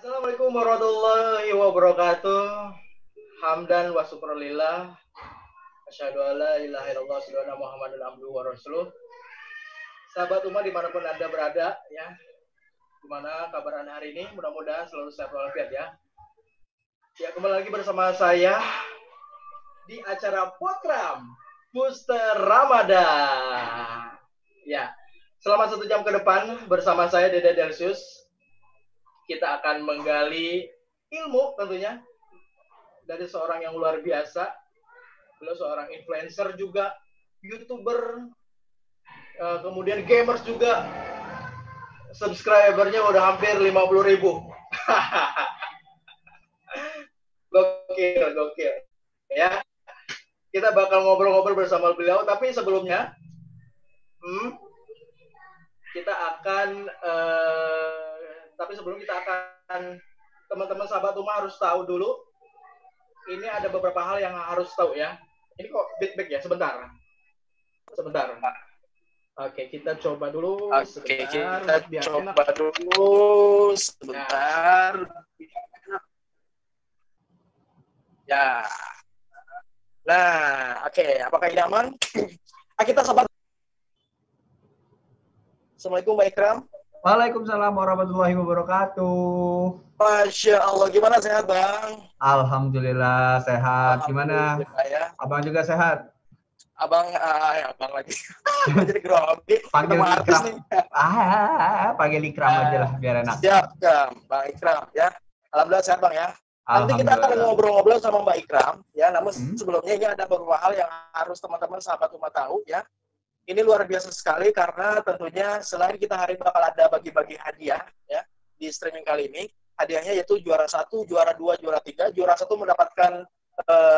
Assalamualaikum warahmatullahi wabarakatuh. Hamdan wa syukrulillah. Asyhadu an la ilaha illallah wa asyhadu anna Muhammadan abduhu wa rasuluh. Sahabat umat dimanapun Anda berada, ya. Gimana kabar Anda hari ini? Mudah-mudahan selalu sehat walafiat ya. Ya, kembali lagi bersama saya di acara program Booster Ramadan. Ya, selama 1 jam ke depan bersama saya Dede Delsius. Kita akan menggali ilmu tentunya dari seorang yang luar biasa. Beliau seorang influencer juga, YouTuber, kemudian gamers juga. Subscribernya udah hampir 50.000. Gokil. Ya. Kita bakal ngobrol-ngobrol bersama beliau, tapi sebelumnya kita akan teman-teman sahabat rumah harus tahu dulu. Ini ada beberapa hal yang harus tahu ya. Ini kok feedback ya, sebentar. Oke, kita coba dulu. Sebentar. Ya. Nah, oke. Apakah ini aman? Kita sahabat. Assalamualaikum Mbak Ikram. Waalaikumsalam warahmatullahi wabarakatuh. Masya Allah, gimana sehat Bang? Alhamdulillah sehat. Gimana? Ya. Abang juga sehat? Abang lagi. Jadi grogi. Panggil Ikram. Panggil Ikram aja lah biar enak. Siap, Bang Ikram ya. Alhamdulillah sehat Bang ya. Nanti kita akan ngobrol-ngobrol sama Mbak Ikram ya. Namun sebelumnya ini ada beberapa hal yang harus teman-teman sahabat umat tahu ya. Ini luar biasa sekali karena tentunya selain kita hari ini bakal ada bagi-bagi hadiah ya di streaming kali ini. Hadiahnya yaitu juara 1, juara 2, juara 3. Juara 1 mendapatkan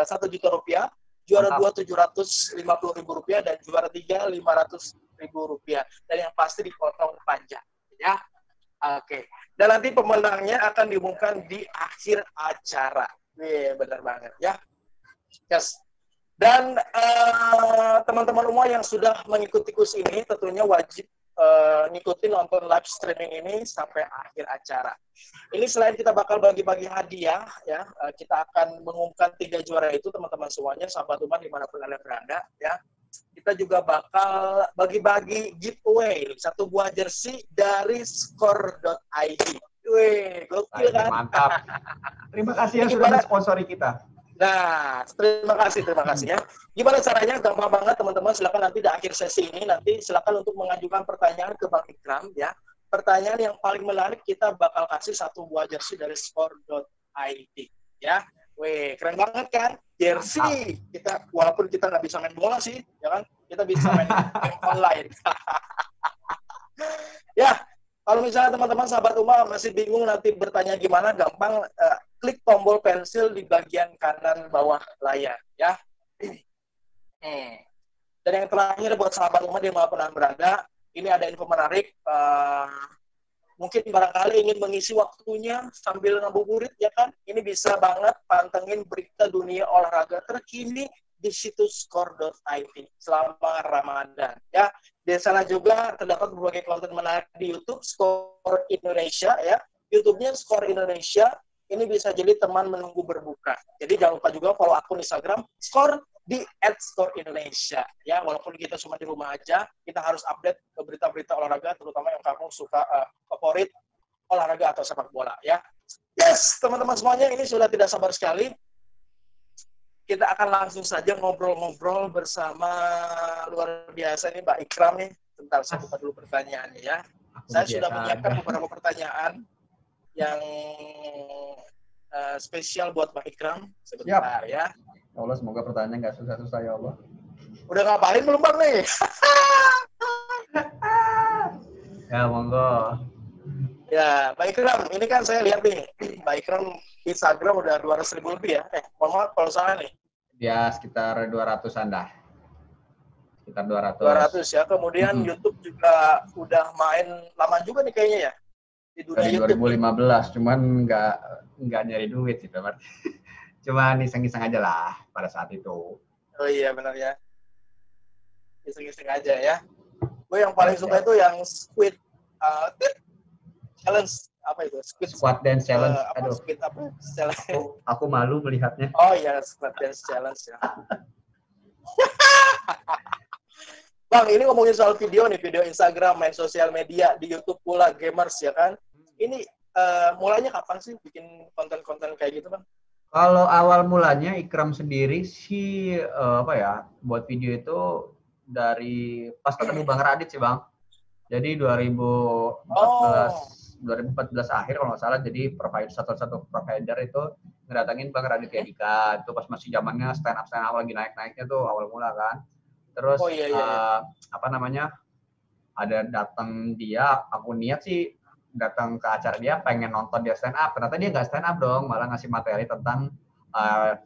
1 juta rupiah, juara 2 750.000 rupiah, dan juara 3 500.000 rupiah. Dan yang pasti dipotong pajak ya. Oke. Dan nanti pemenangnya akan diumumkan di akhir acara. Benar banget ya. Yes. Dan teman-teman semua yang sudah mengikuti kurs ini tentunya wajib ngikutin nonton live streaming ini sampai akhir acara. Ini selain kita bakal bagi-bagi hadiah, ya, kita akan mengumumkan 3 juara itu teman-teman semuanya, sahabat umat dimanapun Anda berada, ya. Kita juga bakal bagi-bagi giveaway 1 buah jersey dari score.id. Wih, gokil kan? Mantap. Terima kasih yang sudah mensponsori kita. Nah, terima kasih ya. Gimana caranya? Gampang banget teman-teman. Silakan nanti di akhir sesi ini silakan untuk mengajukan pertanyaan ke Bang Ikram ya. Pertanyaan yang paling menarik kita bakal kasih 1 buah jersey dari score.id ya. Wih, keren banget kan? Jersey. Kita walaupun kita nggak bisa main bola sih, ya kan? Kita bisa main game online. Ya, kalau misalnya teman-teman sahabat Umar masih bingung nanti bertanya gimana, gampang klik tombol pensil di bagian kanan bawah layar ya. Dan yang terakhir buat sahabat Umar dimanapun Anda berada, ini ada info menarik. Mungkin barangkali ingin mengisi waktunya sambil ngabuburit ya kan? Ini bisa banget pantengin berita dunia olahraga terkini di situs score.id selama Ramadan ya. Di sana juga terdapat berbagai konten menarik di YouTube Score Indonesia ya. YouTube-nya Score Indonesia. Ini bisa jadi teman menunggu berbuka. Jadi jangan lupa juga follow akun Instagram Score di @scoreindonesia ya. Walaupun kita cuma di rumah aja, kita harus update berita-berita olahraga, terutama yang kamu suka favorit olahraga atau sepak bola ya. Yes, teman-teman semuanya, ini sudah tidak sabar sekali. Kita akan langsung saja ngobrol-ngobrol bersama luar biasa ini Mbak Ikram nih. Bentar, saya buka dulu pertanyaannya ya. Saya sudah menyiapkan beberapa pertanyaan yang spesial buat Mbak Ikram. Sebentar ya. Ya Allah, semoga pertanyaan nggak susah-susah ya Allah. Udah ngapalin belum Bang nih? Ya, monggo. Ya, Mbak Ikram, ini kan saya lihat nih, Mbak Ikram Instagram udah 200.000 lebih ya. Mohon maaf kalau salah nih. Ya, sekitar 200-an dah. Sekitar 200. 200 ya. Kemudian YouTube juga udah main lama juga nih kayaknya ya. Di dunia dari YouTube 2015, cuman nggak nyari duit sih, Pak. Cuma iseng-iseng aja lah pada saat itu. Oh iya, benar ya. Iseng-iseng aja ya. Gue yang paling suka itu yang Squid Challenge apa itu? Squad dance challenge. Aduh. Speed apa? Challenge. Aku malu melihatnya. Oh iya, squad dance challenge ya. Bang, ini ngomongin soal video nih, video Instagram, main sosial media, di YouTube pula, gamers ya kan. Ini mulainya kapan sih bikin konten-konten kayak gitu, Bang? Kalau awal mulanya Ikram sendiri sih apa ya, buat video itu dari pas ketemu Bang Radit sih, Bang. Jadi 2014 akhir kalau nggak salah, jadi satu provider itu ngedatangin Bang Raditya Dika. Itu pas masih zamannya stand up lagi naik-naiknya tuh awal mula kan. Terus apa namanya, ada datang dia, aku niat sih datang ke acara dia pengen nonton dia stand up, ternyata dia nggak stand up dong, malah ngasih materi tentang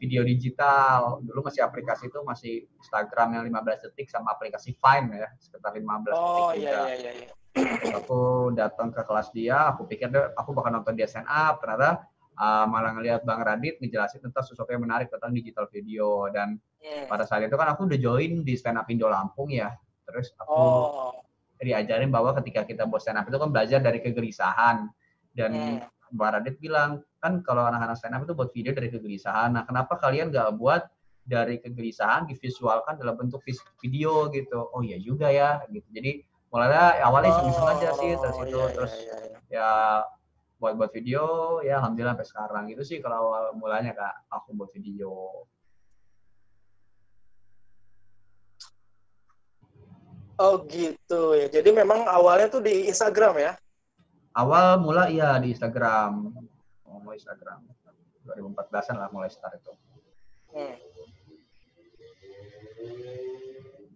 video digital. Dulu masih aplikasi itu masih Instagram yang 15 detik sama aplikasi Vine ya, sekitar 15 detik juga. Iya. Aku datang ke kelas dia, aku pikir aku bakal nonton dia stand up, ternyata malah ngelihat Bang Radit ngejelasin tentang sesuatu yang menarik tentang digital video. Dan pada saat itu kan aku udah join di stand up Indo Lampung ya, terus aku diajarin bahwa ketika kita buat stand up itu kan belajar dari kegelisahan. Dan Bang Radit bilang, kan kalau anak-anak stand up itu buat video dari kegelisahan, nah kenapa kalian nggak buat dari kegelisahan divisualkan dalam bentuk video gitu. Oh iya juga ya gitu. Jadi mulanya awalnya iseng-iseng aja sih dari situ. Terus ya buat video ya alhamdulillah sampai sekarang. Itu sih kalau awal mulanya Kak, aku buat video. Oh gitu ya. Jadi memang awalnya tuh di Instagram ya? Awal mula iya di Instagram. Mulai Instagram. 2014-an lah mulai start itu.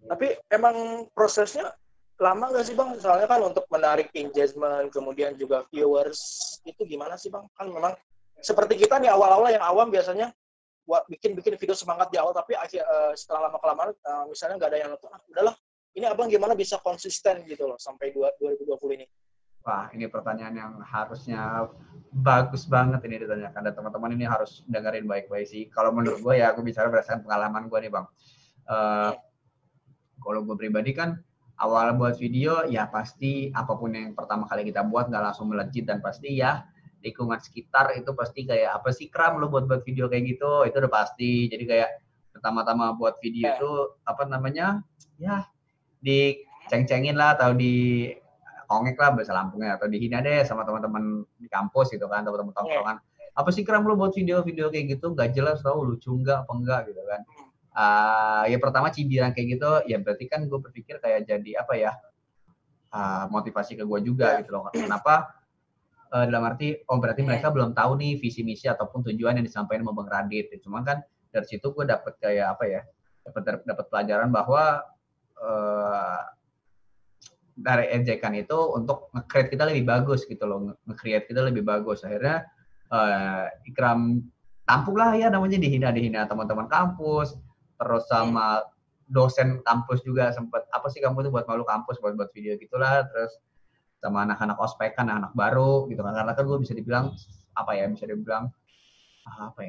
Tapi emang prosesnya lama nggak sih Bang? Soalnya kan untuk menarik engagement, kemudian juga viewers, itu gimana sih Bang? Kan memang seperti kita nih awal-awal yang awam biasanya buat bikin video semangat di awal, tapi setelah lama-kelamaan misalnya nggak ada yang nonton, udahlah, ini Abang gimana bisa konsisten gitu loh sampai 2020 ini? Wah, ini pertanyaan yang harusnya bagus banget ini ditanyakan. Dan teman-teman ini harus dengerin baik-baik sih. Kalau menurut gue ya, aku bicara berdasarkan pengalaman gue nih Bang. Kalau gue pribadi kan, awal buat video ya pasti apapun yang pertama kali kita buat nggak langsung melejit, dan pasti ya lingkungan sekitar itu pasti kayak apa sih Kram lo buat video kayak gitu, itu udah pasti. Jadi kayak pertama-tama buat video itu apa namanya ya diceng-cengin lah atau di ongek lah bahasa Lampungnya, atau dihina deh sama teman-teman di kampus gitu kan, teman-teman tongkrongan. Apa sih Kram lo buat video kayak gitu nggak jelas, tau lucu nggak apa enggak gitu kan. Ya pertama cibiran kayak gitu ya, berarti kan gue berpikir kayak jadi apa ya, motivasi ke gue juga gitu loh. Kenapa? Dalam arti berarti mereka belum tahu nih visi misi ataupun tujuan yang disampaikan sama Bang Radit. Cuma kan dari situ gue dapet kayak apa ya, dapat pelajaran bahwa dari ejekan itu untuk nge-create kita lebih bagus gitu loh, nge-create kita lebih bagus. Akhirnya Ikram tampuk lah ya, namanya dihina teman-teman kampus, terus sama dosen kampus juga sempat, apa sih kamu tuh buat malu kampus buat video gitulah. Terus sama anak-anak ospek kan, anak baru gitu kan, karena kan gue bisa dibilang apa ya,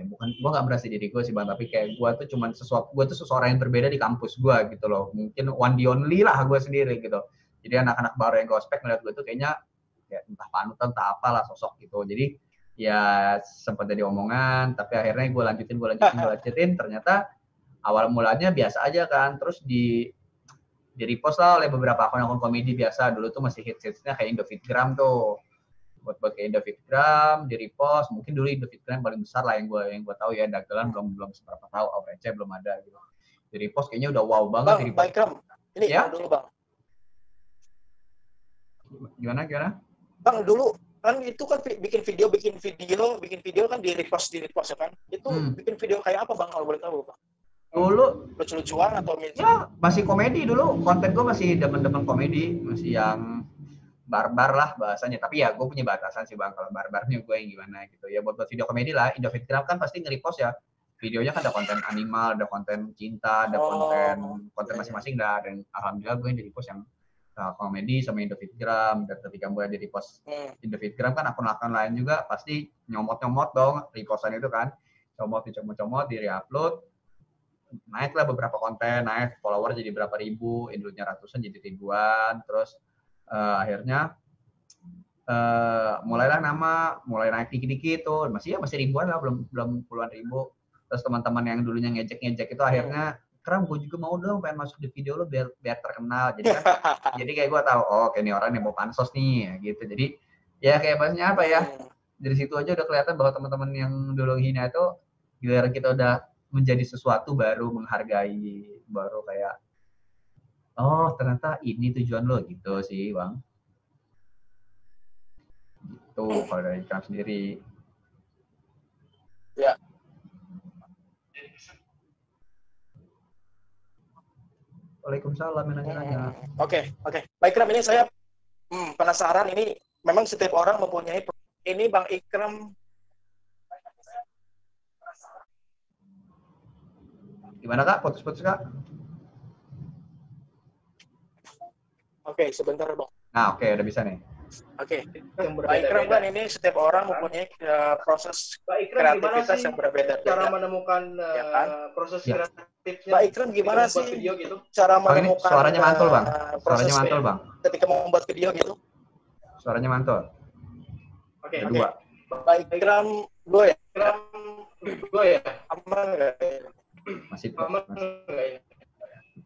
bukan, gue nggak merasa diri gue sih Bang, tapi kayak gue tuh cuman seseorang yang berbeda di kampus gue gitu loh, mungkin one the only lah gue sendiri gitu. Jadi anak-anak baru yang ke ospek ngeliat gue tuh kayaknya ya entah panutan entah apalah sosok gitu. Jadi ya sempat jadi omongan, tapi akhirnya gue lanjutin. Ternyata awal mulanya biasa aja kan, terus di repost lah oleh beberapa akun-akun komedi biasa. Dulu tuh masih hits-hitsnya kayak Indofitgram tuh, buat kayak Indofitgram di repost. Mungkin dulu Indofitgram paling besar lah yang gue tahu ya, Dagelan belum seberapa tahu, Receh belum ada gitu. Di repost kayaknya udah wow banget. Bang, Ikram, ini ya dulu Bang. Gimana? Bang, dulu kan itu kan bikin video kan di repost ya kan. Itu bikin video kayak apa Bang, kalau boleh tahu Bang? Dulu lucu-lucuan atau ya masih komedi dulu, konten gue masih demen komedi, masih yang barbar lah bahasanya. Tapi ya gue punya batasan sih Bang, kalau barbarnya gue yang gimana gitu ya. Buat video komedi lah, Indofitgram kan pasti nge-repost ya videonya kan, ada konten animal, ada konten cinta, ada konten masing-masing dah. Dan alhamdulillah gue yang di-repost yang komedi sama Indofitgram. Dan ketika gue di repost Indofitgram kan, akun-akun lain juga pasti nyomot dong repostan itu kan, comot di re-upload, naik lah beberapa konten, naik follower jadi berapa ribu, dulunya ratusan jadi ribuan. Terus akhirnya mulai naik dikit-dikit tuh, masih ribuan lah, belum puluhan ribu. Terus teman-teman yang dulunya ngejek itu akhirnya, Kram, gue juga mau dong pengen masuk di video lo biar terkenal. Jadi kan, jadi kayak gue tahu, oh kayak ini orang yang mau pansos nih, gitu. Jadi ya kayak bahasanya apa ya? Dari situ aja udah kelihatan bahwa teman-teman yang dulu hina itu, giliran kita udah menjadi sesuatu baru menghargai, baru kayak, oh ternyata ini tujuan lo gitu sih, Bang. Gitu kalau dari Ikram sendiri. Ya. Waalaikumsalam. Oke. Baik, Ikram, ini saya penasaran, ini memang setiap orang mempunyai ini Bang Ikram. Gimana Kak? Putus-putus Kak? Oke, sebentar Bang. Nah, oke, udah bisa nih. Oke. Bang Ikram kan ini setiap orang mempunyai proses kreativitas yang berbeda-beda. Cara menemukan ya kan? Proses kreatifnya. Bang Ikram gimana sih video gitu? Cara menemukan suaranya mantul Bang. Suaranya mantul Bang. Ketika membuat video gitu. Suaranya mantul. Oke. Dua. Bang Ikram dua ya? Aman nggak?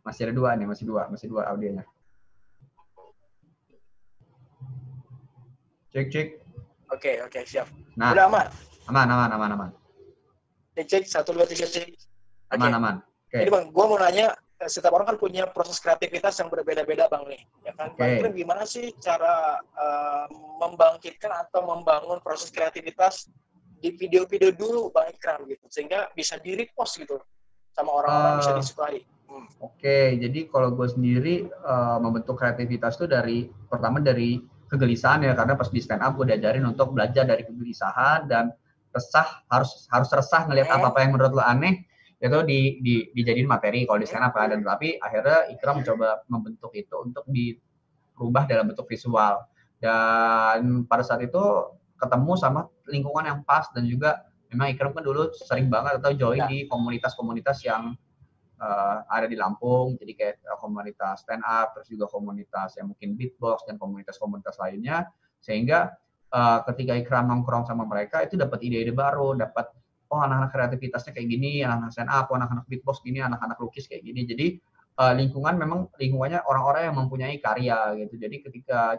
Masih ada dua nih, masih dua audionya. Cek. Oke, siap. Nah, udah aman? Aman. Cek 1, 2, 3 cek. Aman. Okay. Jadi Bang, gue mau nanya, setiap orang kan punya proses kreativitas yang berbeda-beda Bang nih, ya kan? Bang Ikram gimana sih cara membangkitkan atau membangun proses kreativitas di video-video dulu Bang Ikram gitu, sehingga bisa di-repost gitu sama orang-orang, bisa disukai. Oke, jadi kalau gue sendiri membentuk kreativitas tuh pertama dari kegelisahan ya, karena pas di stand up gue diajarin untuk belajar dari kegelisahan dan resah, harus resah ngelihat apa yang menurut lo aneh, itu dijadiin materi kalau di stand up kan. Dan tapi akhirnya Ikram mencoba membentuk itu untuk dirubah dalam bentuk visual, dan pada saat itu ketemu sama lingkungan yang pas, dan juga memang Ikram kan dulu sering banget atau join di komunitas-komunitas yang ada di Lampung, jadi kayak komunitas stand up, terus juga komunitas yang mungkin beatbox dan komunitas-komunitas lainnya, sehingga ketika Ikram nongkrong sama mereka itu dapat ide-ide baru, dapat anak-anak kreativitasnya kayak gini, anak-anak stand up, anak-anak beatbox gini, anak-anak lukis kayak gini. Jadi lingkungannya orang-orang yang mempunyai karya gitu. Jadi ketika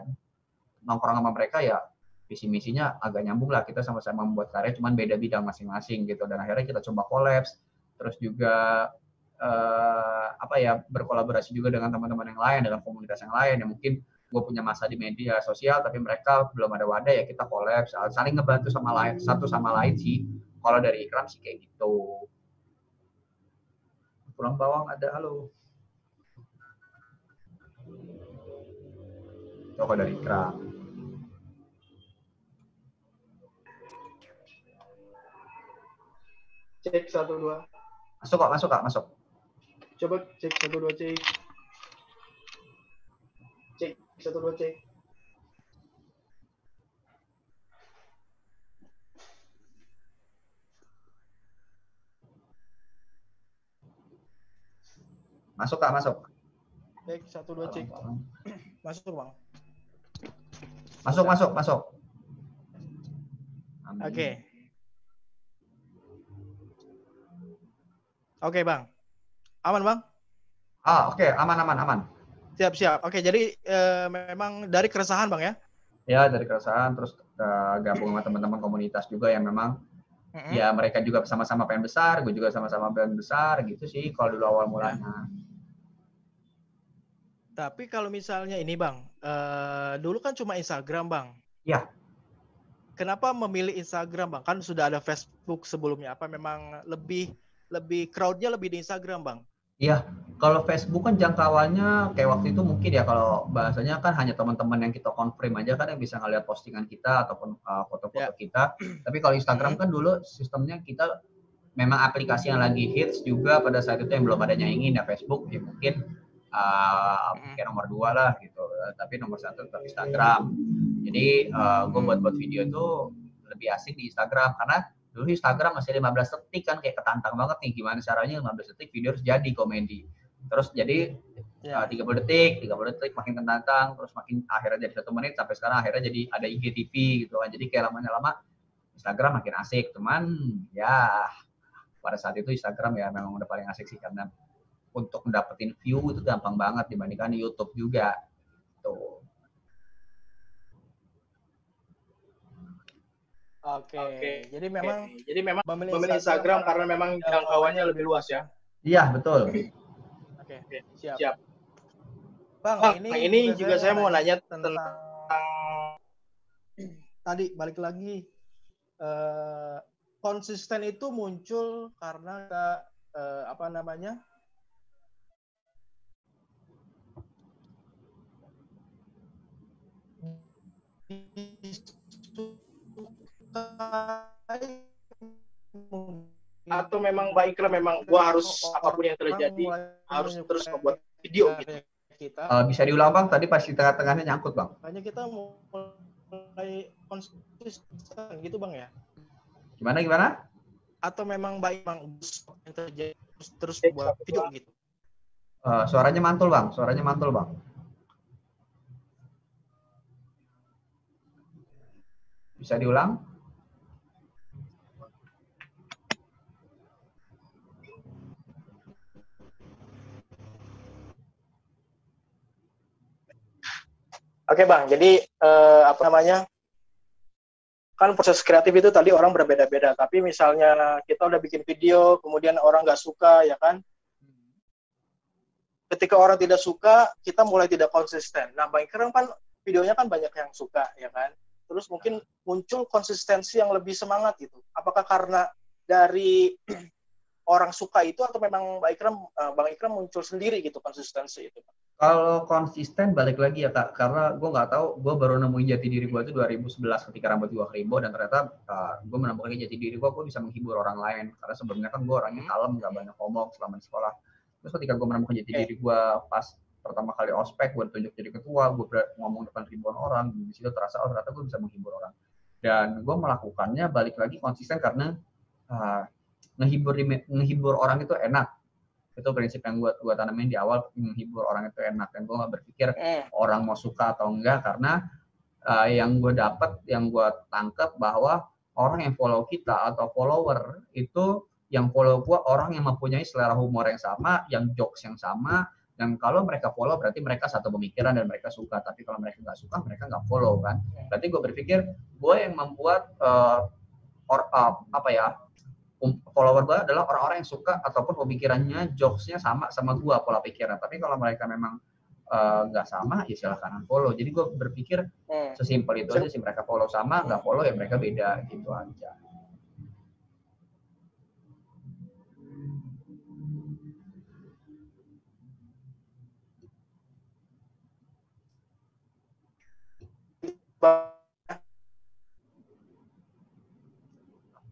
nongkrong sama mereka ya visi misinya agak nyambung lah, kita sama-sama membuat karya, cuman beda bidang masing-masing gitu. Dan akhirnya kita coba collabs, terus juga berkolaborasi juga dengan teman-teman yang lain, dengan komunitas yang lain yang mungkin gue punya masa di media sosial tapi mereka belum ada wadah, ya kita collab, saling ngebantu satu sama lain sih. Kalau dari Ikram sih kayak gitu. Pulang bawang ada, halo. Coba dari Ikram. Cek 1, 2. Masuk. Coba cek 1, 2 cek. Cek 1, 2 cek. Masuk Kak, masuk. Cek 1, 2 cek. Masuk Bang. Masuk. Oke Bang. Aman Bang? Oke. Aman. Siap. Oke, jadi memang dari keresahan Bang ya? Ya, dari keresahan, terus gabung sama teman-teman komunitas juga yang memang ya mereka juga sama-sama pengen besar, gue juga sama-sama pengen besar gitu sih kalau dulu awal mulanya. Tapi kalau misalnya ini Bang, dulu kan cuma Instagram Bang. Ya. Kenapa memilih Instagram Bang? Kan sudah ada Facebook sebelumnya. Apa memang lebih crowd-nya lebih di Instagram Bang? Iya, kalau Facebook kan jangkauannya kayak waktu itu mungkin ya, kalau bahasanya kan hanya teman-teman yang kita confirm aja kan yang bisa ngeliat postingan kita ataupun foto-foto kita. Tapi kalau Instagram kan dulu sistemnya kita memang aplikasi yang lagi hits juga pada saat itu, yang belum ada nyaingin ya Facebook ya mungkin kayak nomor 2 lah gitu. Tapi nomor 1 tetap Instagram. Jadi gue buat video itu lebih asik di Instagram, karena dulu Instagram masih 15 detik kan, kayak ketantang banget nih gimana caranya 15 detik video harus jadi komedi. Terus jadi 30 detik makin tentang, terus makin akhirnya jadi 1 menit, sampai sekarang akhirnya jadi ada IGTV gitu kan. Jadi kayak lama Instagram makin asik, cuman ya pada saat itu Instagram ya memang udah paling asik sih, karena untuk mendapatkan view itu gampang banget dibandingkan YouTube juga tuh. Oke. Jadi memang memilih Instagram karena memang jangkauannya lebih luas ya. Iya, betul. Oke, siap. Bang, ini juga saya mau nanya tentang tadi balik lagi konsisten itu muncul karena atau memang baiklah memang gua harus apapun yang terjadi harus terus membuat video gitu. Bisa diulang Bang, tadi pas di tengah-tengahnya nyangkut Bang. Makanya kita mulai konsisten gitu Bang ya. Gimana? Atau memang baik Bang yang terjadi terus buat video gitu. Suaranya mantul Bang. Bisa diulang? Oke Bang, jadi kan proses kreatif itu tadi orang berbeda-beda, tapi misalnya kita udah bikin video, kemudian orang nggak suka, ya kan? Ketika orang tidak suka, kita mulai tidak konsisten. Nah, Bang Ikram kan videonya kan banyak yang suka, ya kan? Terus mungkin muncul konsistensi yang lebih semangat gitu. Apakah karena dari orang suka itu atau memang Bang Ikram muncul sendiri gitu konsistensi itu? Kalau konsisten balik lagi ya Kak, karena gue nggak tahu, gue baru nemuin jati diri gue itu 2011 ketika rambut gue keribo, dan ternyata gue menemukan jati diri gue bisa menghibur orang lain, karena sebelumnya kan gue orangnya kalem, nggak banyak ngomong selama di sekolah. Terus ketika gue menemukan jati diri gue pas pertama kali ospek, gue ditunjuk jadi ketua, gue ngomong depan ribuan orang, di situ terasa ternyata gue bisa menghibur orang. Dan gue melakukannya balik lagi konsisten karena menghibur orang itu enak. Itu prinsip yang gue tanamin di awal, menghibur orang itu enak, dan gue nggak berpikir orang mau suka atau enggak, karena yang gue dapat, yang gue tangkap bahwa orang yang follow kita atau follower itu yang follow gue orang yang mempunyai selera humor yang sama, yang jokes yang sama, dan kalau mereka follow berarti mereka satu pemikiran dan mereka suka. Tapi kalau mereka nggak suka, mereka nggak follow kan. Berarti gue berpikir gue yang membuat follower gue adalah orang-orang yang suka ataupun pemikirannya, jokesnya sama gue, pola pikirnya. Tapi kalau mereka memang nggak sama, ya silahkan unfollow. Jadi gue berpikir sesimpel itu aja sih, mereka follow sama, nggak follow ya mereka beda, gitu aja.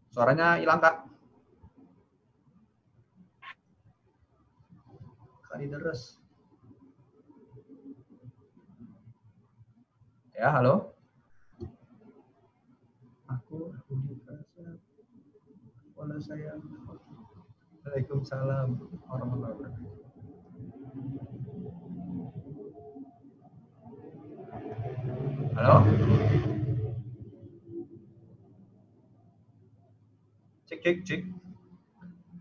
Suaranya hilang Kak. Deres. Ya, halo. Aku dikasih. Wala saya. Waalaikumsalam warahmatullahi wabarakatuh. Halo. Cek.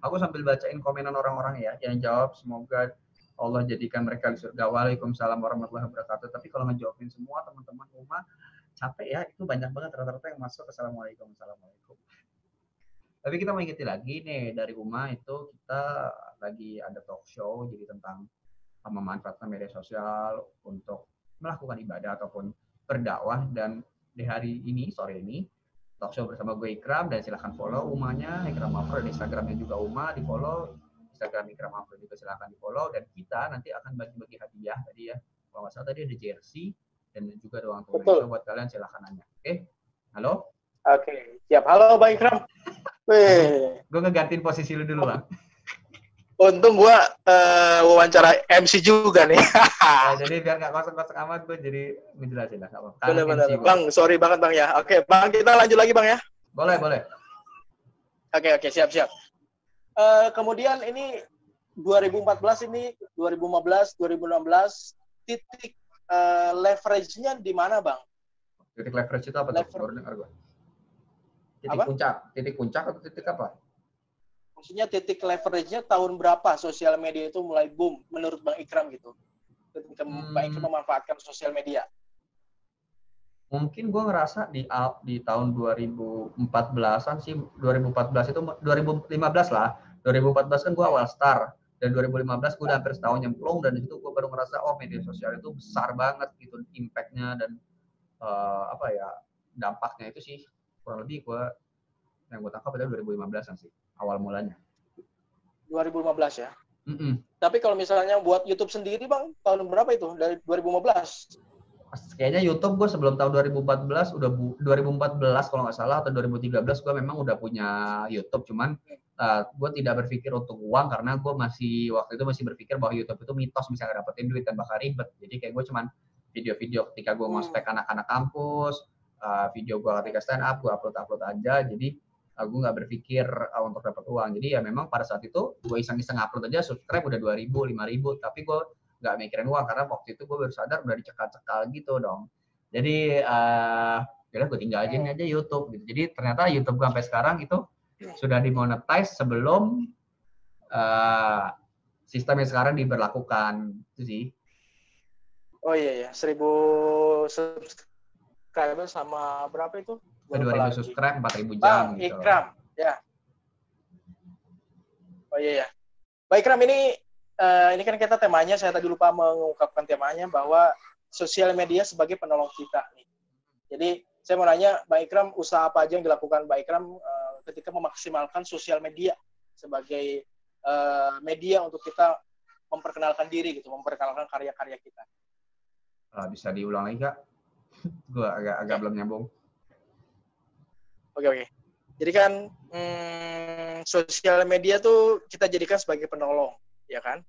Aku sambil bacain komenan orang-orang ya, yang jawab semoga Allah jadikan mereka di surga. Waalaikumsalam warahmatullahi wabarakatuh. Tapi kalau ngejawabin semua teman-teman rumah capek ya, itu banyak banget rata-rata yang masuk. Assalamualaikum. Tapi kita mau ingetin lagi nih, dari rumah itu kita lagi ada talk show, jadi tentang memanfaatkan media sosial untuk melakukan ibadah ataupun berdakwah. Dan di hari ini, sore ini, talk show bersama gue Ikram, dan silahkan follow Umanya, Ikram Afro, dan Instagramnya juga Uma, di follow. Instagram Ikram Afro juga silahkan di follow, dan kita nanti akan bagi-bagi hadiah tadi ya. Kalau nggak salah tadi ada jersey dan juga ada uang tunai. Buat kalian silahkan nanya. Oke? Halo? Oke, siap. Halo Bang Ikram. Gue ngegantiin posisi lu dulu Bang. Untung gue wawancara MC juga nih. Jadi biar nggak kosong-kosong amat, gue jadi ngejelasin lah. Benar-benar. Bang, sorry banget Bang ya. Oke, Bang, kita lanjut lagi Bang ya. Boleh. Oke, siap. Kemudian ini 2014 ini, 2015, 2016, titik leverage-nya di mana, Bang? Titik leverage itu apa tuh? Baru dengar gua. Titik puncak atau titik apa? Maksudnya titik leverage-nya tahun berapa sosial media itu mulai boom menurut Bang Ikram gitu? Ketika Bang Ikram memanfaatkan sosial media. Mungkin gue ngerasa di tahun 2014-an sih, 2014 itu 2015 lah. 2014 kan gue awal start, dan 2015 gue udah hampir setahun nyemplung, dan di situ gue baru ngerasa oh media sosial itu besar banget gitu impact-nya dan dampaknya itu sih kurang lebih yang gue tangkap adalah 2015-an sih awal mulanya. 2015 ya. Tapi kalau misalnya buat YouTube sendiri Bang, tahun berapa itu? Dari 2015? Kayaknya YouTube gue sebelum tahun 2014 2014 kalau nggak salah atau 2013 gue memang udah punya YouTube, cuman gue tidak berpikir untuk uang karena gue waktu itu masih berpikir bahwa YouTube itu mitos bisa dapetin duit dan bakal ribet. Jadi kayak gue cuman video-video ketika gue ngospek anak-anak kampus, video gue ketika stand up gue upload aja. Jadi gue nggak berpikir untuk dapat uang. Jadi ya memang pada saat itu gue iseng-iseng upload aja, subscribe udah 2.000, 5.000, tapi gue nggak mikirin uang karena waktu itu gue baru sadar udah dicekal-cekal gitu dong. Jadi gue tinggalin aja YouTube gitu. Jadi ternyata YouTube gue sampai sekarang itu sudah dimonetize sebelum sistem yang sekarang diberlakukan itu sih. Oh iya ya, 1.000 subscriber sama berapa itu? 2.000 subscribe, 4.000 jam Bang gitu. Ikram, ya. Oh iya ya. Bang Ikram, ini kan kita temanya, saya tadi lupa mengungkapkan temanya bahwa sosial media sebagai penolong kita nih. Jadi saya mau nanya Bang Ikram, usaha apa aja yang dilakukan Bang Ikram ketika memaksimalkan sosial media sebagai media untuk kita memperkenalkan diri gitu, memperkenalkan karya-karya kita. Bisa diulang lagi Kak? Gue agak belum nyambung. Oke. Jadi kan sosial media tuh kita jadikan sebagai penolong, ya kan?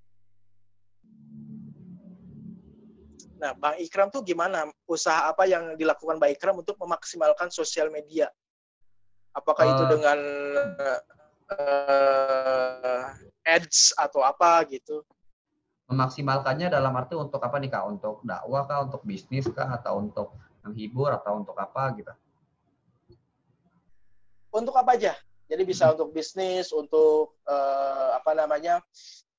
Nah, Bang Ikram tuh gimana? Usaha apa yang dilakukan Bang Ikram untuk memaksimalkan sosial media? Apakah itu dengan ads atau apa gitu? Memaksimalkannya dalam arti untuk apa nih Kak? Untuk dakwah kah? Untuk bisnis kah? Atau untuk menghibur? Atau untuk apa gitu? Untuk apa aja? Jadi bisa untuk bisnis, untuk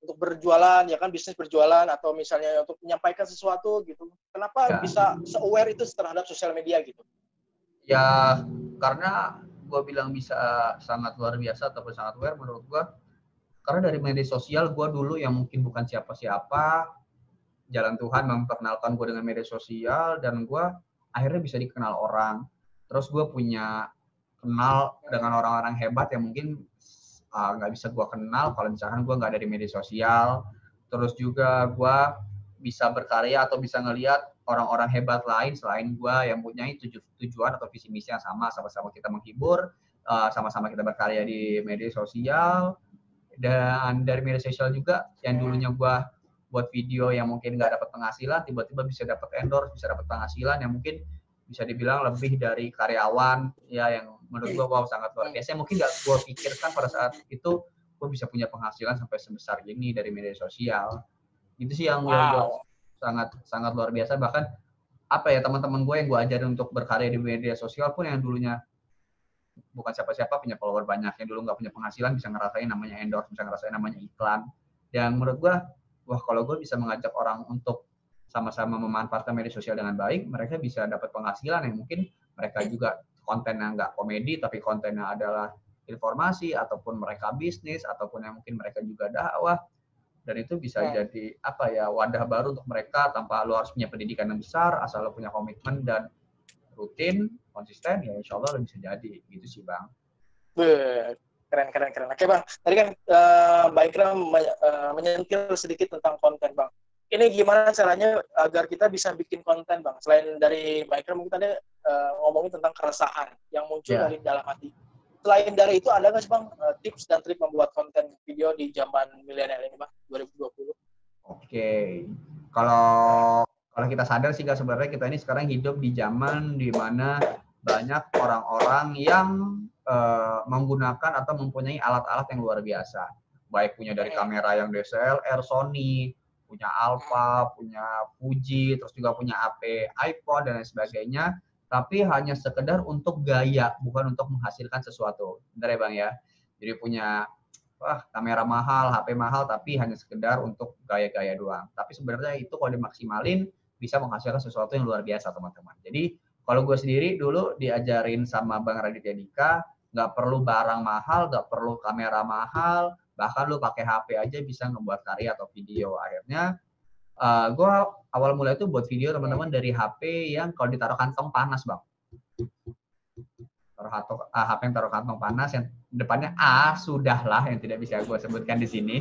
untuk berjualan, ya kan, bisnis berjualan, atau misalnya untuk menyampaikan sesuatu gitu. Kenapa bisa se-aware itu terhadap sosial media gitu? Ya, karena gue bilang bisa sangat luar biasa ataupun sangat aware menurut gue, karena dari media sosial gue dulu yang mungkin bukan siapa-siapa, jalan Tuhan memperkenalkan gue dengan media sosial, dan gue akhirnya bisa dikenal orang. Terus gue kenal dengan orang-orang hebat yang mungkin nggak bisa gue kenal kalau misalkan gue nggak dari media sosial. Terus juga gue bisa berkarya atau bisa ngelihat orang-orang hebat lain selain gue yang punya tujuan atau visi misi yang sama-sama kita menghibur, sama-sama kita berkarya di media sosial. Dan dari media sosial juga yang dulunya gue buat video yang mungkin nggak dapat penghasilan, tiba-tiba bisa dapat endorse, bisa dapat penghasilan yang mungkin bisa dibilang lebih dari karyawan ya, yang menurut gue wow sangat luar biasa. Mungkin nggak gue pikirkan pada saat itu gue bisa punya penghasilan sampai sebesar ini dari media sosial. Itu sih yang gue sangat luar biasa. Bahkan apa ya, teman-teman gue yang gue ajarin untuk berkarya di media sosial pun yang dulunya bukan siapa-siapa, punya follower banyak, yang dulu nggak punya penghasilan bisa ngerasain namanya endorse, bisa ngerasain namanya iklan. Yang menurut gue, wah kalau gue bisa mengajak orang untuk sama-sama memanfaatkan media sosial dengan baik, mereka bisa dapat penghasilan yang mungkin mereka juga kontennya nggak komedi, tapi kontennya adalah informasi, ataupun mereka bisnis, ataupun yang mungkin mereka juga dakwah. Dan itu bisa jadi apa ya, wadah baru untuk mereka tanpa lo harus punya pendidikan yang besar, asal lo punya komitmen dan rutin, konsisten, ya insya Allah lo bisa jadi. Gitu sih Bang. Keren. Oke Bang, tadi kan Bang Ikram menyentil sedikit tentang konten Bang. Ini gimana caranya agar kita bisa bikin konten Bang? Selain dari Bang Ikram, mungkin tadi ngomongin tentang keresahan yang muncul dari dalam hati. Selain dari itu, ada nggak sih Bang tips dan trik membuat konten video di zaman milenial ini Bang, 2020? Oke. Kalau kita sadar sih sebenarnya kita ini sekarang hidup di zaman di mana banyak orang-orang yang menggunakan atau mempunyai alat-alat yang luar biasa. baik punya dari kamera yang DSLR Sony, punya Alpha, punya Fuji, terus juga punya HP iPhone dan lain sebagainya, tapi hanya sekedar untuk gaya, bukan untuk menghasilkan sesuatu. Benar ya Bang ya? Jadi punya kamera mahal, HP mahal, tapi hanya sekedar untuk gaya-gaya doang. Tapi sebenarnya itu kalau dimaksimalin bisa menghasilkan sesuatu yang luar biasa teman-teman. Jadi kalau gue sendiri dulu diajarin sama Bang Raditya Dika, nggak perlu barang mahal, nggak perlu kamera mahal, bahkan lu pakai HP aja bisa ngebuat karya atau video. Akhirnya gue awal mulai itu buat video teman-teman dari HP yang kalau ditaruh kantong panas Bang. HP yang taruh kantong panas yang depannya sudahlah yang tidak bisa gue sebutkan di sini.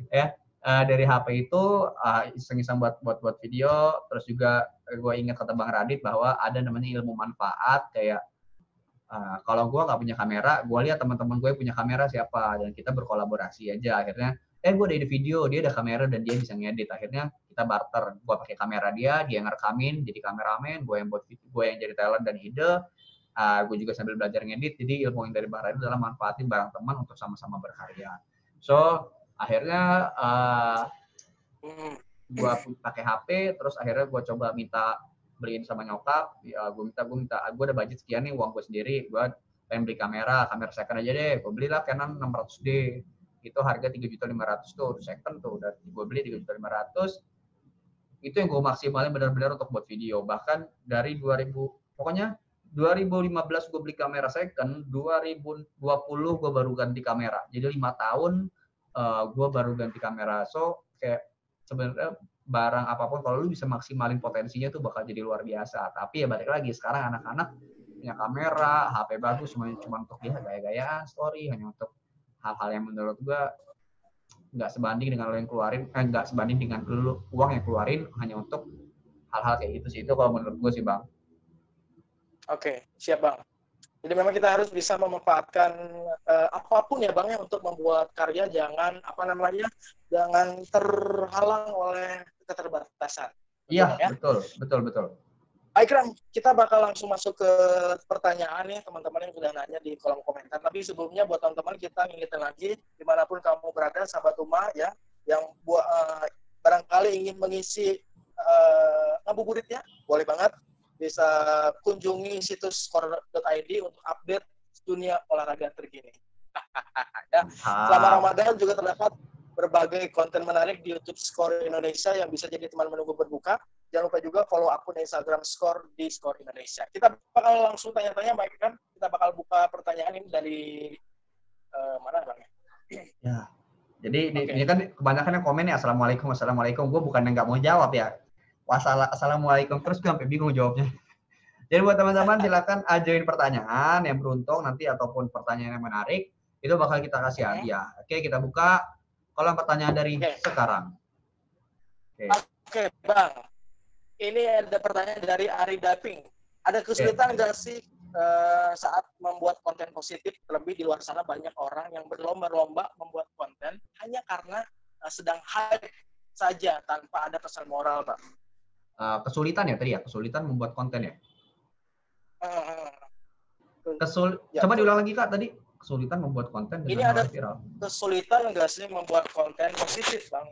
Ya, dari HP itu iseng-iseng buat video, terus juga gue ingat kata Bang Radit bahwa ada namanya ilmu manfaat kayak kalau gue nggak punya kamera, gue lihat teman-teman gue punya kamera siapa dan kita berkolaborasi aja. Akhirnya gue ada ide video, dia ada kamera dan dia bisa ngedit. Akhirnya kita barter, gue pakai kamera dia ngerekamin jadi kameramen, gue yang buat video, gue yang jadi talent dan ide. Gue juga sambil belajar ngedit, jadi ilmu yang dari Bang Radit adalah manfaatin barang teman untuk sama-sama berkarya. So akhirnya gue pakai HP, terus akhirnya gue coba minta beliin sama nyokap, gue udah budget sekian nih, uang gue sendiri, gue pengen beli kamera second aja deh, gue belilah Canon 600D, itu harga 3.500.000 tuh, second tuh, udah gue beli 3.500.000, itu yang gue maksimalin benar-benar untuk buat video, bahkan dari 2015 gue beli kamera second, 2020 gue baru ganti kamera, jadi 5 tahun gue baru ganti kamera. So kayak sebenarnya barang apapun kalau lu bisa maksimalin potensinya tuh bakal jadi luar biasa. Tapi ya balik lagi sekarang anak-anak punya kamera, HP bagus cuma untuk dia gaya-gayaan story, hanya untuk hal-hal yang menurut gue nggak sebanding dengan lo yang keluarin, nggak sebanding dengan lu uang yang keluarin hanya untuk hal-hal kayak gitu sih. Itu kalau menurut gue sih Bang. Oke, siap Bang. Jadi memang kita harus bisa memanfaatkan apapun ya Bang ya untuk membuat karya, jangan jangan terhalang oleh keterbatasan. Iya, ya? betul. Ikram, kita bakal langsung masuk ke pertanyaan nih teman-teman yang sudah nanya di kolom komentar. Tapi sebelumnya buat teman-teman kita ngingetin lagi dimanapun kamu berada, sahabat Uma ya, yang barangkali ingin mengisi ngabuburitnya, boleh banget. Bisa kunjungi situs skor.id untuk update dunia olahraga terkini. Ya. Selama Ramadan juga terdapat berbagai konten menarik di YouTube Skor Indonesia yang bisa jadi teman menunggu berbuka. Jangan lupa juga follow akun Instagram Skor di Skor Indonesia. Kita bakal langsung tanya-tanya, baik kan? Kita bakal buka pertanyaan ini dari mana Bang? Ya. Jadi ini kan kebanyakan yang komen ya assalamualaikum. Gue bukan yang nggak mau jawab ya. Assalamualaikum, terus gue sampai bingung jawabnya. Jadi buat teman-teman silakan ajuin pertanyaan yang beruntung nanti ataupun pertanyaan yang menarik, itu bakal kita kasih hadiah. Oke, kita buka kolom pertanyaan dari sekarang. Oke, Bang. Ini ada pertanyaan dari Ari Daping. Ada kesulitan nggak sih saat membuat konten positif? Terlebih di luar sana banyak orang yang berlomba-lomba membuat konten hanya karena sedang hype saja tanpa ada pesan moral, Bang. Kesulitan ya tadi ya, kesulitan membuat konten ya. Ya, coba diulang lagi Kak tadi, kesulitan membuat konten ini ada viral. Kesulitan nggak sih membuat konten positif Bang?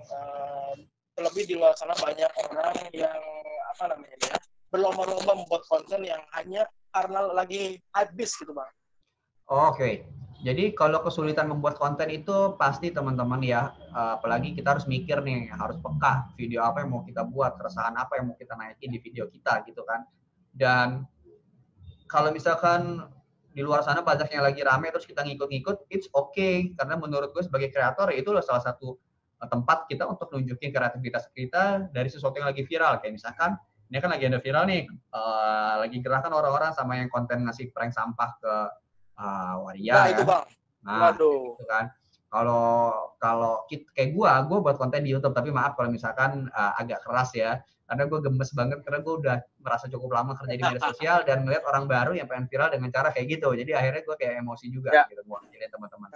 Terlebih di luar sana banyak orang yang berlomba-lomba membuat konten yang hanya karena lagi habis gitu Bang. Oke. Jadi kalau kesulitan membuat konten itu pasti teman-teman ya, apalagi kita harus mikir nih, harus peka video apa yang mau kita buat, keresahan apa yang mau kita naikin di video kita gitu kan. Dan kalau misalkan di luar sana banyak yang lagi rame terus kita ngikut-ngikut, it's okay. Karena menurut gue sebagai kreator itu adalah salah satu tempat kita untuk nunjukin kreativitas kita dari sesuatu yang lagi viral. Kayak misalkan, ini kan lagi ada viral nih, lagi gerakan orang-orang sama yang konten ngasih prank sampah ke waria. Nah, itu Bang. Nah, gitu kan. Kalau kayak gue buat konten di YouTube, tapi maaf kalau misalkan agak keras ya, karena gue gemes banget karena gue udah merasa cukup lama kerja di media sosial dan melihat orang baru yang pengen viral dengan cara kayak gitu. Jadi akhirnya gue kayak emosi juga gitu buat jadi teman-teman.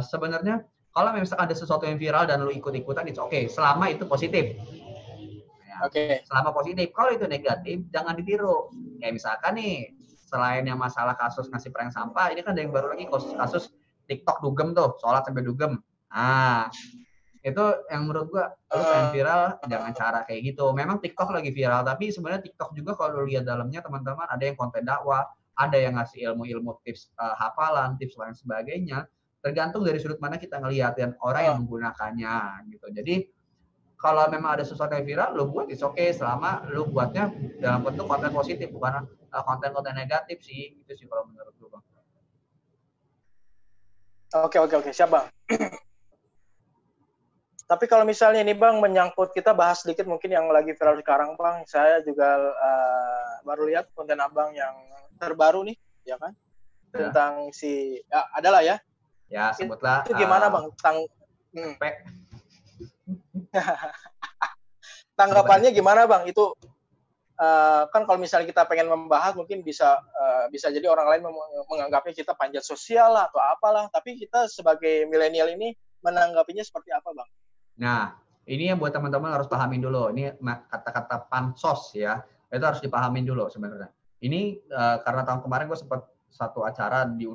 Sebenarnya kalau misalkan ada sesuatu yang viral dan lu ikut-ikutan, it's okay, selama itu positif. Selama positif. Kalau itu negatif, jangan ditiru. Kayak misalkan nih, selain yang masalah kasus ngasih prank sampah, ini kan ada yang baru lagi kasus TikTok dugem tuh, sholat sampai dugem. Nah, itu yang menurut gua lu pengen viral jangan cara kayak gitu. Memang TikTok lagi viral, tapi sebenarnya TikTok juga kalau lu lihat dalamnya teman-teman ada yang konten dakwah, ada yang ngasih ilmu-ilmu tips hafalan, tips lain sebagainya. Tergantung dari sudut mana kita ngelihat dan orang yang menggunakannya gitu. Jadi kalau memang ada sesuatu yang viral, lu buat it's okay selama lu buatnya dalam bentuk konten positif bukan konten-konten negatif sih. Itu sih kalau menurut gua, Bang. Oke, siap Bang. Tapi kalau misalnya ini Bang menyangkut, kita bahas sedikit mungkin yang lagi viral sekarang Bang. Saya juga baru lihat konten Abang yang terbaru nih, ya kan? Tentang si adalah ya. Ya, sebutlah. Itu gimana Bang? Tanggapannya gimana Bang? Itu kan kalau misalnya kita pengen membahas mungkin bisa jadi orang lain menganggapnya kita panjat sosial lah atau apalah, tapi kita sebagai milenial ini menanggapinya seperti apa Bang? Nah, ini yang buat teman-teman harus pahamin dulu. Ini kata-kata pansos ya, itu harus dipahamin dulu sebenarnya. Ini karena tahun kemarin gue sempat satu acara di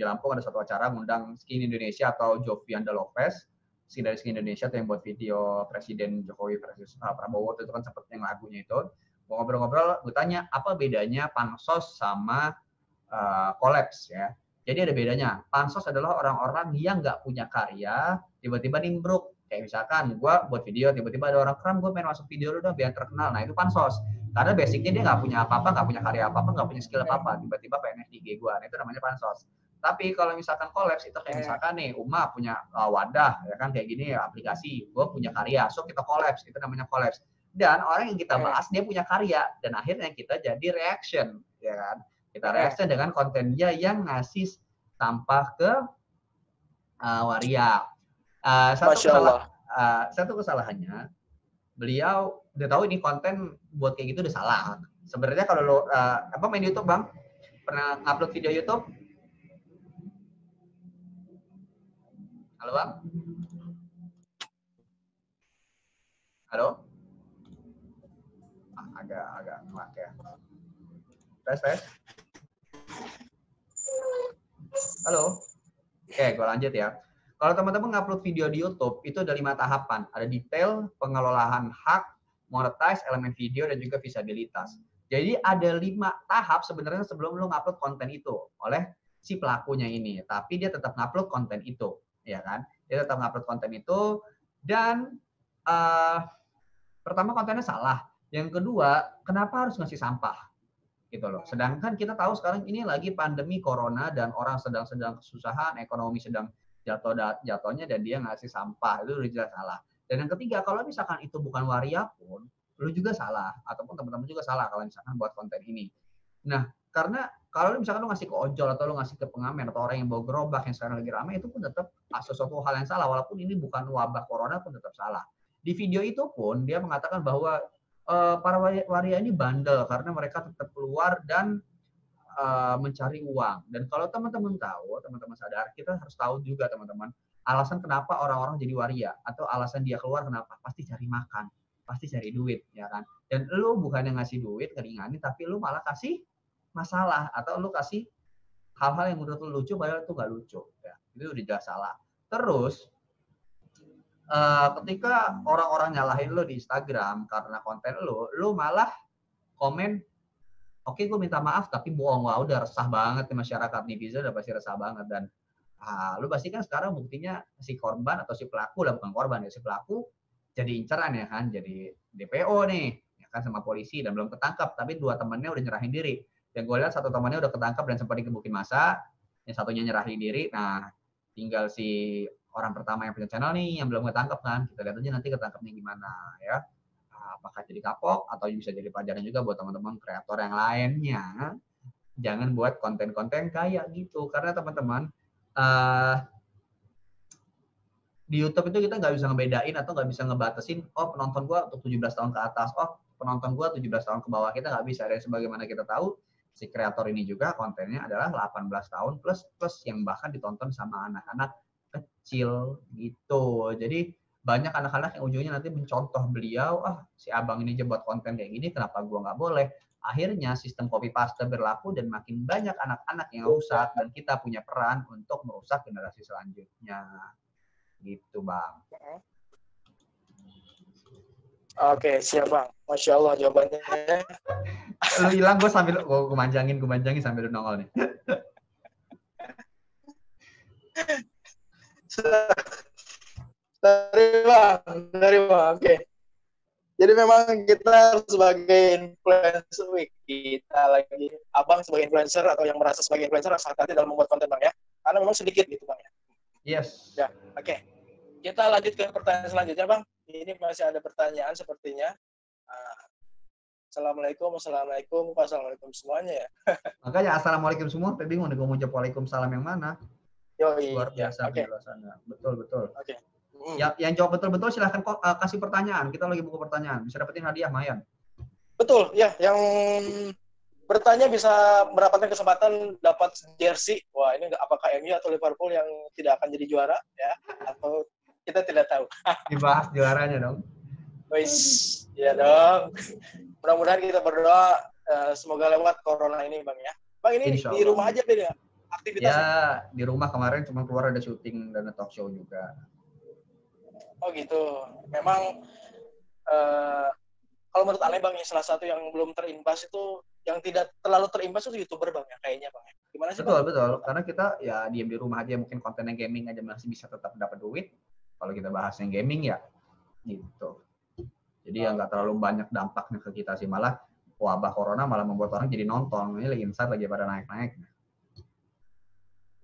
Lampung, ada satu acara ngundang Skin Indonesia atau Jovian Lovest, dari Skin Indonesia tuh yang buat video Presiden Jokowi versus Prabowo itu kan sempat yang lagunya itu. Mau ngobrol-ngobrol, gue tanya apa bedanya pansos sama kolaps ya. Jadi ada bedanya. Pansos adalah orang-orang yang nggak punya karya, tiba-tiba nimbruk. Kayak misalkan gue buat video, tiba-tiba ada orang kram, gue pengen masuk video lu dong biar terkenal. Nah itu pansos. Karena basicnya dia nggak punya apa-apa, nggak punya karya apa-apa, nggak punya skill apa-apa. Tiba-tiba pengen di IG gue. Nah itu namanya pansos. Tapi kalau misalkan kolaps itu kayak misalkan nih, Uma punya wadah, ya kan kayak gini aplikasi, gue punya karya, so kita kolaps, itu namanya kolaps. Dan orang yang kita bahas dia punya karya, dan akhirnya kita jadi reaction, ya kan? Kita reaction dengan konten dia yang ngasih sampah ke waria. Satu kesalahannya, beliau udah tahu ini konten buat kayak gitu udah salah. Sebenarnya kalau lo main YouTube Bang, pernah ngupload video YouTube? Halo Bang? Halo? Agak ngelak ya. Tes. Halo? Oke, gue lanjut ya. Kalau teman-teman ngupload video di YouTube, itu ada 5 tahapan. Ada detail, pengelolaan hak, monetize, elemen video, dan juga visabilitas. Jadi ada 5 tahap sebenarnya sebelum lo ngupload konten itu oleh si pelakunya ini. Tapi dia tetap ngupload konten itu, ya kan? Dia tetap ngupload konten itu, dan pertama kontennya salah. Yang kedua, kenapa harus ngasih sampah? Gitu loh. Sedangkan kita tahu sekarang ini lagi pandemi corona dan orang sedang kesusahan, ekonomi sedang jatuhnya dan dia ngasih sampah, itu udah jelas salah. Dan yang ketiga, kalau misalkan itu bukan waria pun, lu juga salah, ataupun teman-teman juga salah kalau misalkan buat konten ini. Nah, karena kalau misalkan lu ngasih ke ojol atau lu ngasih ke pengamen atau orang yang bawa gerobak yang sekarang lagi ramai, itu pun tetap sesuatu hal yang salah, walaupun ini bukan wabah corona pun tetap salah. Di video itu pun dia mengatakan bahwa para waria ini bandel karena mereka tetap keluar dan mencari uang. Dan kalau teman-teman tahu, teman-teman sadar, kita harus tahu juga teman-teman, alasan kenapa orang-orang jadi waria atau alasan dia keluar kenapa? Pasti cari makan, pasti cari duit, ya kan? Dan lu bukan yang ngasih duit ngeringanin, tapi lu malah kasih masalah atau lu kasih hal-hal yang menurut lu lucu padahal itu nggak lucu, ya. Itu udah jelas salah. Terus ketika orang-orang nyalahin lo di Instagram karena konten lo malah komen, oke, gue minta maaf tapi bohong. Wah, udah resah banget nih masyarakat, netizen udah pasti resah banget. Dan lo pasti kan sekarang buktinya si korban atau si pelaku lah, bukan korban ya, si pelaku jadi inceran ya kan, jadi DPO nih ya kan sama polisi dan belum ketangkap, tapi 2 temannya udah nyerahin diri. Yang gue lihat 1 temannya udah ketangkap dan sempat digebukin massa, yang satunya nyerahin diri. Nah, tinggal si orang pertama yang punya channel nih yang belum ketangkep kan, kita lihat aja nanti ketangkepnya gimana ya, apakah jadi kapok atau bisa jadi pelajaran juga buat teman-teman kreator yang lainnya. Jangan buat konten-konten kayak gitu, karena teman-teman di YouTube itu kita nggak bisa ngebedain atau nggak bisa ngebatasin, oh penonton gua untuk 17 tahun ke atas, oh penonton gua 17 tahun ke bawah. Kita nggak bisa. Dan sebagaimana kita tahu, si kreator ini juga kontennya adalah 18 tahun plus yang bahkan ditonton sama anak-anak kecil gitu. Jadi banyak anak-anak yang ujungnya nanti mencontoh beliau, si abang ini aja buat konten kayak gini, kenapa gua nggak boleh? Akhirnya sistem copy paste berlaku dan makin banyak anak-anak yang rusak dan kita punya peran untuk merusak generasi selanjutnya. Gitu, Bang. Oke, siap Bang. Masya Allah jawabannya. Lu hilang, gue sambil gue manjangin sambil nongol nih. Dari Bang. Oke. Jadi memang kita sebagai influencer, kita lagi abang sebagai influencer atau yang merasa sebagai influencer harus hati-hati dalam membuat konten Bang ya. Karena memang sedikit gitu Bang ya. Yes. Ya, oke. Kita lanjut ke pertanyaan selanjutnya Bang. Ini masih ada pertanyaan sepertinya. Assalamualaikum semuanya ya. Makanya assalamualaikum semua, tapi bingung nih gue mau jawab waalaikumsalam yang mana. Luar biasa penjelasannya. Betul. Oke. Yang jawab betul-betul silahkan kasih pertanyaan. Kita lagi buku pertanyaan. Bisa dapetin hadiah, Mayan. Betul, ya. Yang bertanya bisa mendapatkan kesempatan dapat jersey. Wah, ini apakah MU atau Liverpool yang tidak akan jadi juara ya? Atau kita tidak tahu. Dibahas juaranya dong. Wis, ya dong. Mudah-mudahan kita berdoa semoga lewat corona ini, Bang ya. Bang, ini di rumah aja beda aktivitas. Ya, di rumah kemarin cuma keluar ada syuting dan talk show juga. Oh gitu. Memang kalau menurut Ale Bang, ya salah satu yang belum terimbas itu, yang tidak terlalu terimbas itu YouTuber Bang ya, kayaknya Bang. Gimana sih Bang? Betul. Karena kita ya diam di rumah aja, mungkin konten yang gaming aja masih bisa tetap dapat duit. Kalau kita bahas yang gaming ya gitu. Jadi ya nggak terlalu banyak dampaknya ke kita sih, malah wabah corona malah membuat orang jadi nonton. Ini lagi insight lagi pada naik-naik.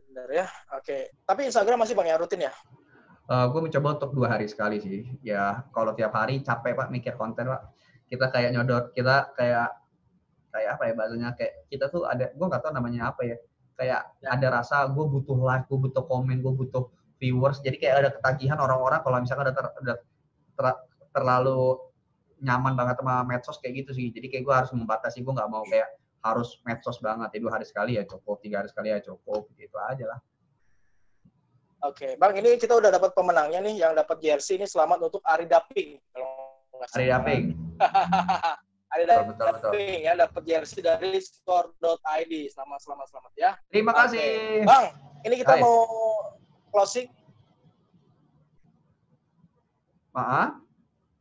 Benar ya, oke. Tapi Instagram masih Bang ya, rutin ya? Gue mencoba untuk 2 hari sekali sih. Ya kalau tiap hari capek Pak mikir konten Pak. Kita kayak nyodot, kita kayak apa ya bahasanya, kayak kita tuh ada, gue nggak tahu namanya apa ya. Kayak ada rasa gue butuh like, gue butuh komen, gue butuh viewers. Jadi kayak ada ketagihan orang-orang kalau misalkan udah terlalu nyaman banget sama medsos kayak gitu sih. Jadi kayak gue harus membatasi, gue nggak mau kayak harus medsos banget. Jadi 2 hari sekali ya cukup, 3 hari sekali ya cukup, gitu aja lah. Oke, Bang, ini kita udah dapat pemenangnya nih, yang dapat jersey ini. Selamat untuk Ari Daping. Ari Daping. Ari Daping ya, dapat jersey dari store.id. Selamat ya. Terima kasih. Bang, ini kita mau closing.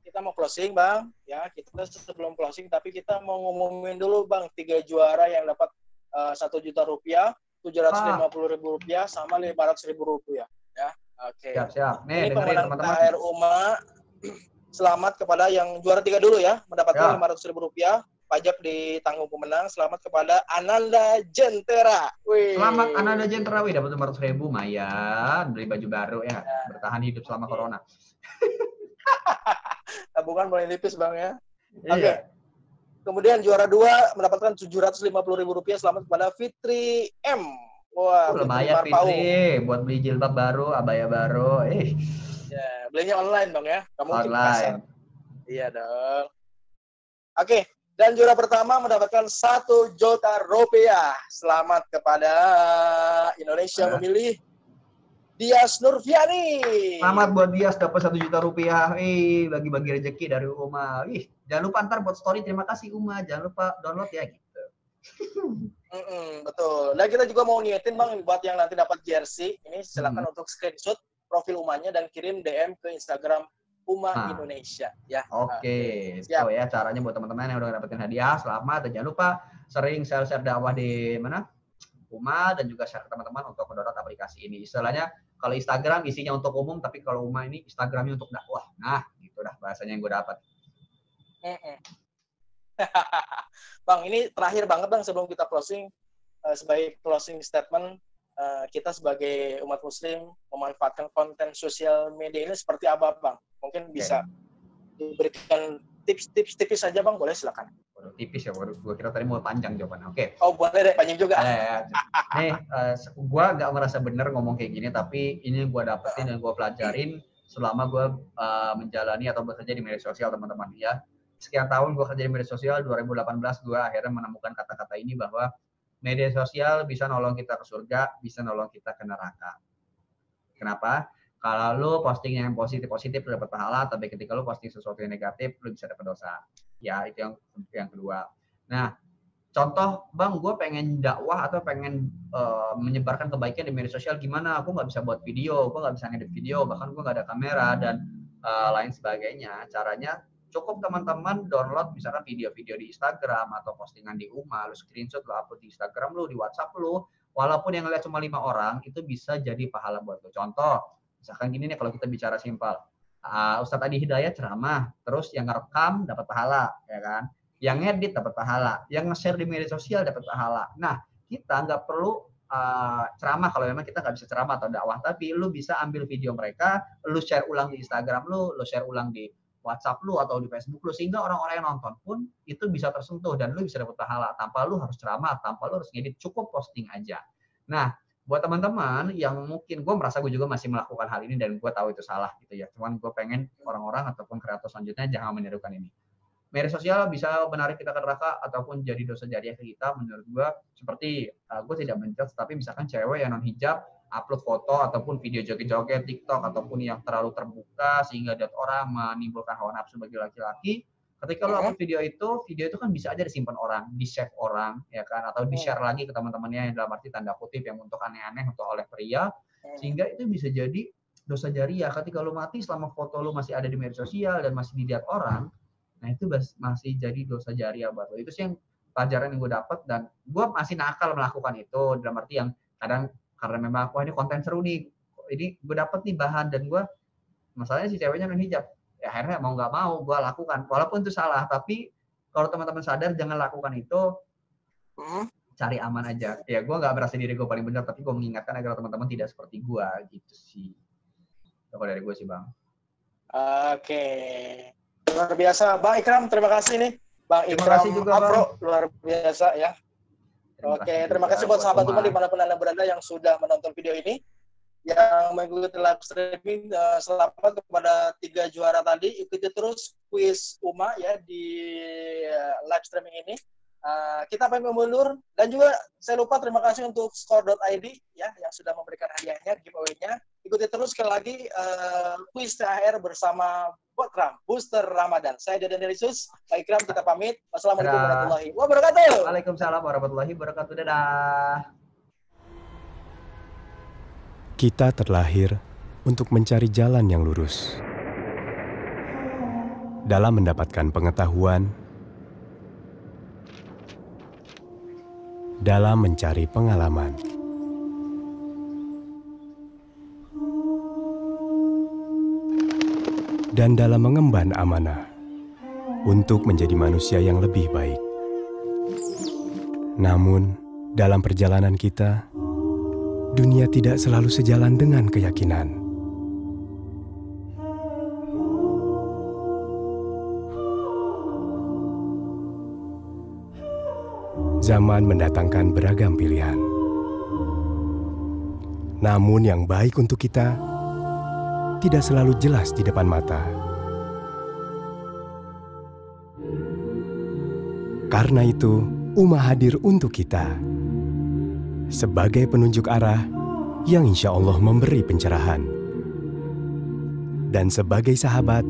Kita mau closing Bang, ya kita sebelum closing tapi kita mau ngumumin dulu Bang 3 juara yang dapat 1 juta rupiah, 750.000 rupiah, sama 500.000 rupiah. Ya, oke. Siap. Nih, ini dengerin pemenang teman-teman. THR UMA. Selamat kepada yang juara 3 dulu ya, mendapatkan 500.000 rupiah. Pajak ditanggung pemenang. Selamat kepada Ananda Jentera. Wih. Selamat Ananda Jentera, dapat 500.000, Mayan, beli baju baru ya. Bertahan hidup selama corona. Tabungan mulai nipis Bang ya. Iya. Oke. Kemudian juara 2 mendapatkan 750.000 rupiah. Selamat kepada Fitri M. Wah, lumayan Fitri buat beli jilbab baru, abaya baru. Ya, belinya online Bang ya. Kamu online. Iya dong. Oke. Dan juara pertama mendapatkan 1 juta rupiah. Selamat kepada Indonesia memilih Dias Nurfiani. Selamat buat Dias dapat 1 juta rupiah. Bagi-bagi rezeki dari Uma. Jangan lupa ntar buat story terima kasih Uma. Jangan lupa download ya gitu. Betul. Dan kita juga mau ngingetin Bang buat yang nanti dapat jersey ini, silakan untuk screenshot profil Umanya dan kirim DM ke Instagram Uma Indonesia ya. Oke. So ya caranya buat teman-teman yang udah dapetin hadiah, selamat, dan jangan lupa sering share dakwah di mana? Uma, dan juga share ke teman-teman untuk mendownload aplikasi ini. Istilahnya kalau Instagram isinya untuk umum, tapi kalau Uma ini Instagramnya untuk dakwah. Nah, gitu dah bahasanya yang gue dapat. Bang, ini terakhir banget Bang sebelum kita closing, sebagai closing statement, kita sebagai umat muslim memanfaatkan konten sosial media ini seperti apa Bang? Mungkin bisa diberikan tips-tips tipis saja Bang, boleh silakan. Waduh, tipis ya, waduh, gue kira tadi mau panjang jawabannya. Oke. Oh, boleh deh, panjang juga. Nih, gue nggak merasa bener ngomong kayak gini, tapi ini gue dapetin dan gue pelajarin selama gue menjalani atau bekerja di media sosial, teman-teman ya. Sekian tahun gue kerja di media sosial, 2018 gue akhirnya menemukan kata-kata ini bahwa media sosial bisa nolong kita ke surga, bisa nolong kita ke neraka. Kenapa? Kalau lu posting yang positif lu dapat pahala, tapi ketika lu posting sesuatu yang negatif lu bisa dapat dosa. Ya, itu yang kedua. Nah, contoh, Bang, gue pengen dakwah atau pengen menyebarkan kebaikan di media sosial, gimana? Aku nggak bisa buat video, gue nggak bisa ngedit video, bahkan gue nggak ada kamera dan lain sebagainya. Caranya cukup teman-teman download misalkan video-video di Instagram atau postingan di UMA, lu screenshot, lu upload di Instagram lu, di WhatsApp lu, walaupun yang ngeliat cuma 5 orang, itu bisa jadi pahala buat lu. Contoh, misalkan gini nih, kalau kita bicara simpel, Ustadz Adi Hidayat ceramah, terus yang ngerekam dapat pahala, ya kan? Yang ngedit dapat pahala, yang nge-share di media sosial dapat pahala. Nah, kita nggak perlu ceramah kalau memang kita nggak bisa ceramah atau dakwah, tapi lu bisa ambil video mereka, lu share ulang di Instagram lu share ulang di WhatsApp lu atau di Facebook lu, sehingga orang-orang yang nonton pun itu bisa tersentuh dan lu bisa dapat pahala tanpa lu harus ceramah, tanpa lu harus ngedit, cukup posting aja. Nah, buat teman-teman yang mungkin, gue merasa gue juga masih melakukan hal ini dan gue tahu itu salah gitu ya, cuman gue pengen orang-orang ataupun kreator selanjutnya jangan menirukan ini. Media sosial bisa menarik kita ke neraka ataupun jadi dosa jariah ke kita, menurut gue. Seperti gue tidak menjudge, tapi misalkan cewek yang non hijab upload foto ataupun video joget-joget TikTok ataupun yang terlalu terbuka sehingga lihat orang menimbulkan hawa nafsu bagi laki-laki. Ketika lo upload video itu kan bisa aja disimpan orang, di-save orang, ya kan, atau di-share lagi ke teman-temannya yang dalam arti tanda kutip yang untuk aneh-aneh untuk oleh pria, sehingga itu bisa jadi dosa jariah. Ketika lo mati selama foto lo masih ada di media sosial dan masih dilihat orang, nah itu masih jadi dosa jariah buat lo. Itu sih yang pelajaran yang gue dapat, dan gue masih nakal melakukan itu dalam arti yang kadang karena memang wah ini konten seru nih, ini gue dapet nih bahan, dan gue masalahnya si ceweknya non hijab. Ya akhirnya mau nggak mau gue lakukan, walaupun itu salah. Tapi kalau teman-teman sadar jangan lakukan itu, cari aman aja. Ya gue nggak merasa diri gue paling benar, tapi gue mengingatkan agar teman-teman tidak seperti gue gitu sih. Kalau dari gue sih, Bang. Oke, luar biasa Bang Ikram, terima kasih nih Bang Ikram. Terima kasih juga, Bang. Luar biasa ya. Terima kasih buat sahabat Uma dimanapun Anda berada yang sudah menonton video ini, yang mengikuti live streaming. Selamat kepada 3 juara tadi. Ikuti terus kuis Uma ya di live streaming ini. Kita pamit mundur, dan juga saya lupa terima kasih untuk score.id ya yang sudah memberikan hadiahnya, giveaway-nya. Ikuti terus sekali lagi kuis THR bersama Botram Booster Ramadan. Saya Deden Delisus, Pak Ikram, kita pamit. Wassalamualaikum warahmatullahi wabarakatuh. Waalaikumsalam warahmatullahi wabarakatuh. Dadah. Kita terlahir untuk mencari jalan yang lurus. Dalam mendapatkan pengetahuan, dalam mencari pengalaman, dan dalam mengemban amanah untuk menjadi manusia yang lebih baik. Namun, dalam perjalanan kita, dunia tidak selalu sejalan dengan keyakinan. Zaman mendatangkan beragam pilihan. Namun yang baik untuk kita tidak selalu jelas di depan mata. Karena itu, Uma hadir untuk kita sebagai penunjuk arah yang insya Allah memberi pencerahan, dan sebagai sahabat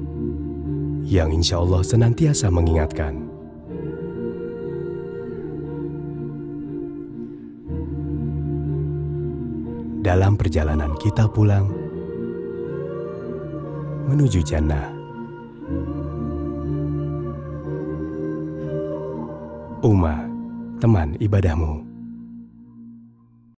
yang insya Allah senantiasa mengingatkan. Dalam perjalanan kita pulang menuju jannah, Uma, teman ibadahmu.